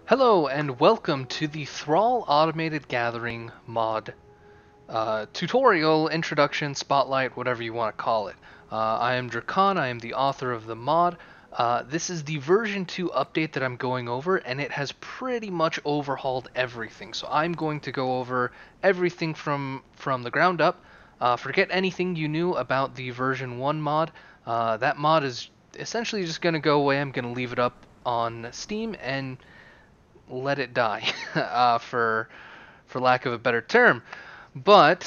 Hello and welcome to the Thrall Automated Gathering mod tutorial, introduction, spotlight, whatever you want to call it. I am Drakon, I am the author of the mod. This is the version 2 update that I'm going over, and it has pretty much overhauled everything. So I'm going to go over everything from the ground up. Forget anything you knew about the version 1 mod. That mod is essentially just going to go away. I'm going to leave it up on Steam and let it die, for lack of a better term. But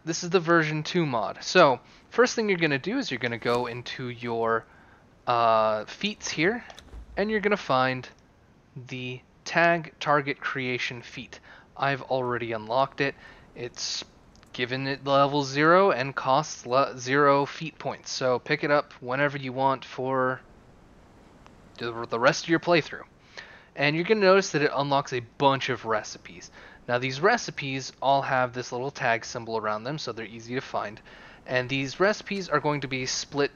this is the version 2 mod. So first thing you're going to do is you're going to go into your feats here, and you're going to find the tag target creation feat. I've already unlocked it. It's given it level 0 and costs 0 feat points. So pick it up whenever you want for the rest of your playthrough. And you're going to notice that it unlocks a bunch of recipes. Now these recipes all have this little tag symbol around them, so they're easy to find. And these recipes are going to be split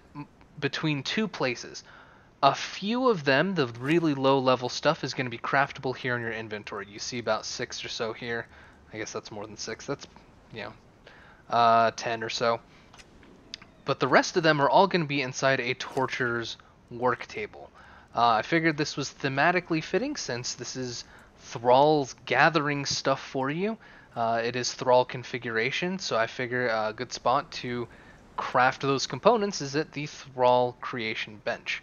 between two places. A few of them, the really low level stuff, is going to be craftable here in your inventory. You see about 6 or so here. I guess that's more than 6. That's, 10 or so. But the rest of them are all going to be inside a Torture's work table. I figured this was thematically fitting since this is Thrall's gathering stuff for you. It is Thrall configuration, so I figure a good spot to craft those components is at the Thrall creation bench.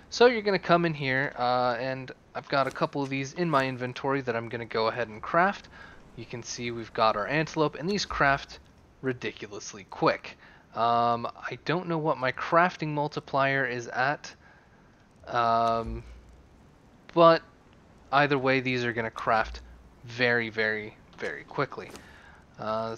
So you're going to come in here, and I've got a couple of these in my inventory that I'm going to go ahead and craft. You can see we've got our antelope, and these craft ridiculously quick. I don't know what my crafting multiplier is at. But either way, these are going to craft very, very, very quickly.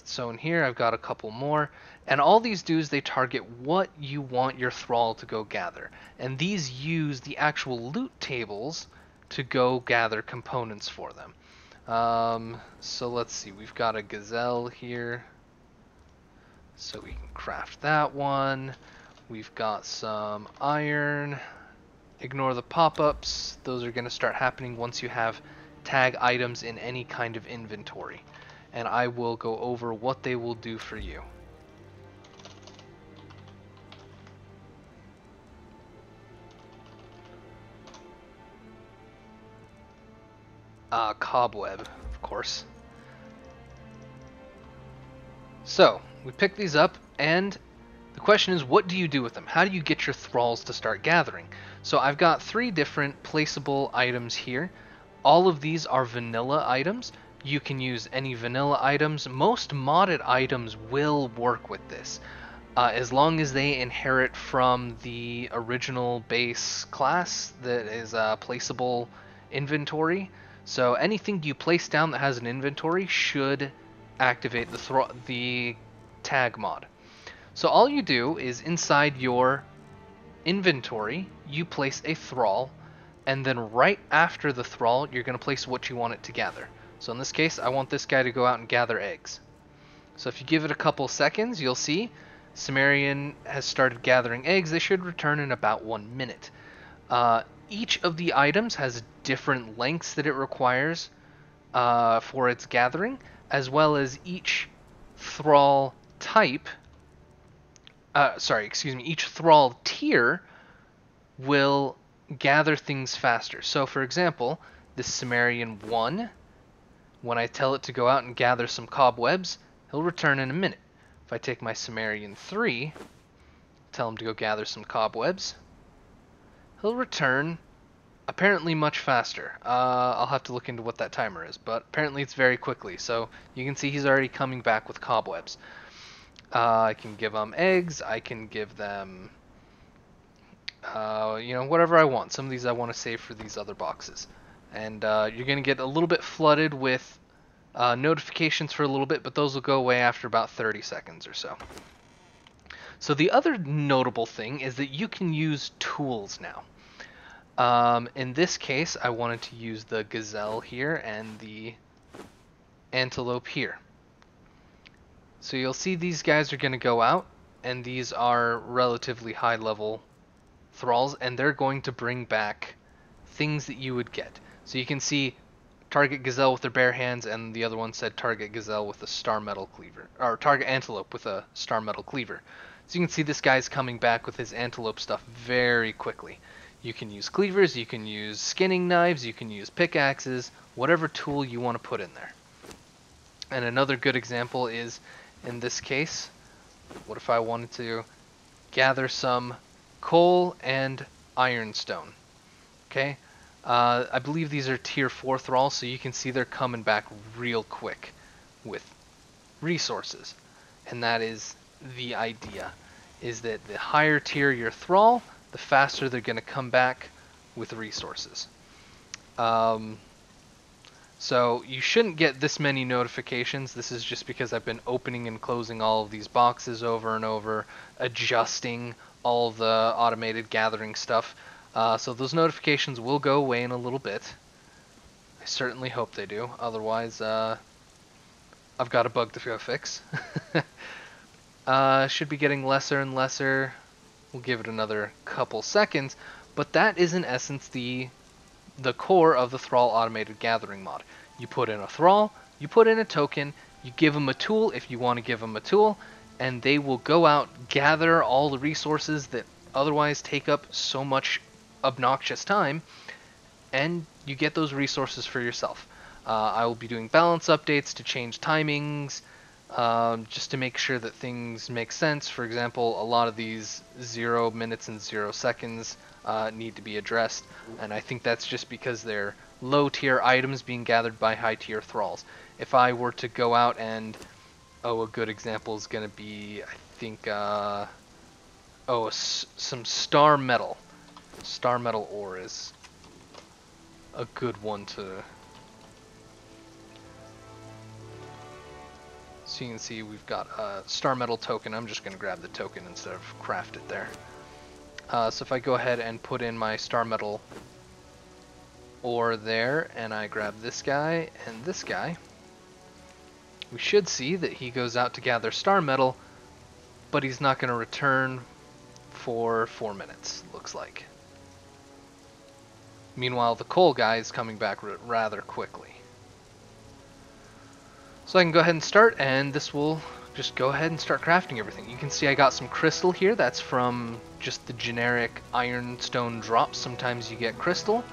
So in here, I've got a couple more. And all these do is they target what you want your thrall to go gather. And these use the actual loot tables to go gather components for them. So let's see, we've got a gazelle here. So we can craft that one. We've got some iron. Ignore the pop-ups. Those are going to start happening once you have tag items in any kind of inventory. And I will go over what they will do for you. Cobweb, of course. So, we pick these up, and the question is, what do you do with them? How do you get your thralls to start gathering? So I've got 3 different placeable items here. All of these are vanilla items. You can use any vanilla items. Most modded items will work with this, as long as they inherit from the original base class that is a placeable inventory. So anything you place down that has an inventory should activate the tag mod. So all you do is inside your inventory, you place a thrall, and then right after the thrall, you're going to place what you want it to gather. So in this case, I want this guy to go out and gather eggs. So if you give it a couple seconds, you'll see Cimmerian has started gathering eggs. They should return in about 1 minute. Each of the items has different lengths that it requires for its gathering, as well as each thrall type. Each thrall tier will gather things faster. So for example, this Cimmerian 1, when I tell it to go out and gather some cobwebs, he'll return in a minute. If I take my Cimmerian 3, tell him to go gather some cobwebs, he'll return apparently much faster. I'll have to look into what that timer is, but apparently it's very quickly. So you can see he's already coming back with cobwebs. I can give them eggs, I can give them, whatever I want. Some of these I want to save for these other boxes. And you're going to get a little bit flooded with notifications for a little bit, but those will go away after about 30 seconds or so. So the other notable thing is that you can use tools now. In this case, I wanted to use the gazelle here and the antelope here. So you'll see these guys are going to go out, and these are relatively high level thralls, and they're going to bring back things that you would get. So you can see target gazelle with their bare hands, and the other one said target gazelle with a star metal cleaver, or target antelope with a star metal cleaver. So you can see this guy's coming back with his antelope stuff very quickly. You can use cleavers, you can use skinning knives, you can use pickaxes, whatever tool you want to put in there. And another good example is, in this case, what if I wanted to gather some coal and ironstone? Okay, I believe these are tier 4 thralls, so you can see they're coming back real quick with resources. And that is the idea, is that the higher tier your thrall, the faster they're going to come back with resources. So you shouldn't get this many notifications. This is just because I've been opening and closing all of these boxes over and over, adjusting all of the automated gathering stuff. So those notifications will go away in a little bit. I certainly hope they do. Otherwise, I've got a bug to go fix. Should be getting lesser and lesser. We'll give it another couple seconds. But that is in essence the core of the Thrall automated gathering mod. You put in a Thrall, you put in a token, you give them a tool if you want to give them a tool, and they will go out, gather all the resources that otherwise take up so much obnoxious time, and you get those resources for yourself. I will be doing balance updates to change timings, just to make sure that things make sense. For example, a lot of these 0 minutes and 0 seconds need to be addressed, and I think that's just because they're low tier items being gathered by high tier thralls. If I were to go out and, a good example is going to be, I think, some star metal. Star metal ore is a good one to... So you can see we've got a star metal token. I'm just going to grab the token instead of craft it there. So if I go ahead and put in my star metal ore there, and I grab this guy and this guy, we should see that he goes out to gather star metal, but he's not going to return for 4 minutes, looks like. Meanwhile, the coal guy is coming back rather quickly. So I can go ahead and start, and this will just go ahead and start crafting everything. You can see I got some crystal here. That's from just the generic ironstone drops. Sometimes you get crystal.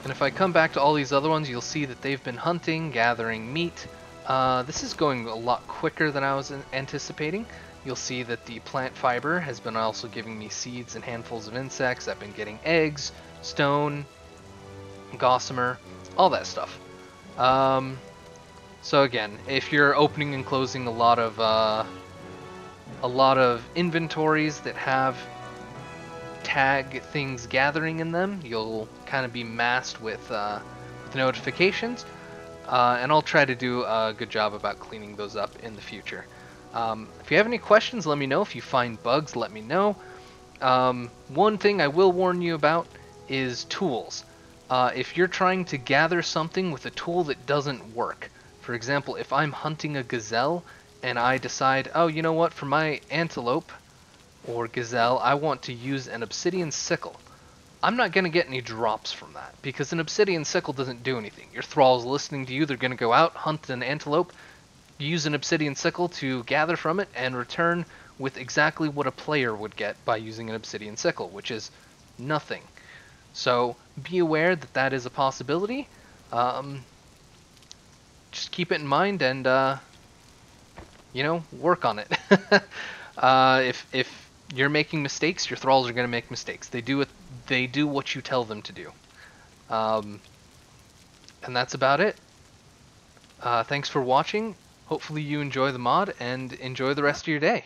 And if I come back to all these other ones, you'll see that they've been hunting, gathering meat. This is going a lot quicker than I was anticipating. You'll see that the plant fiber has been also giving me seeds and handfuls of insects. I've been getting eggs, stone, gossamer, all that stuff. So again, if you're opening and closing a lot of inventories that have tag things gathering in them, you'll kind of be masked with notifications, and I'll try to do a good job about cleaning those up in the future. If you have any questions, let me know. If you find bugs, let me know. One thing I will warn you about is tools. If you're trying to gather something with a tool that doesn't work, for example, if I'm hunting a gazelle and I decide, oh, you know what, for my antelope or gazelle, I want to use an obsidian sickle. I'm not going to get any drops from that, because an obsidian sickle doesn't do anything. Your thrall's listening to you, they're going to go out, hunt an antelope, use an obsidian sickle to gather from it, and return with exactly what a player would get by using an obsidian sickle, which is nothing. So be aware that that is a possibility. Just keep it in mind and, work on it. If you're making mistakes, your thralls are going to make mistakes. They do what you tell them to do. And that's about it. Thanks for watching. Hopefully you enjoy the mod and enjoy the rest of your day.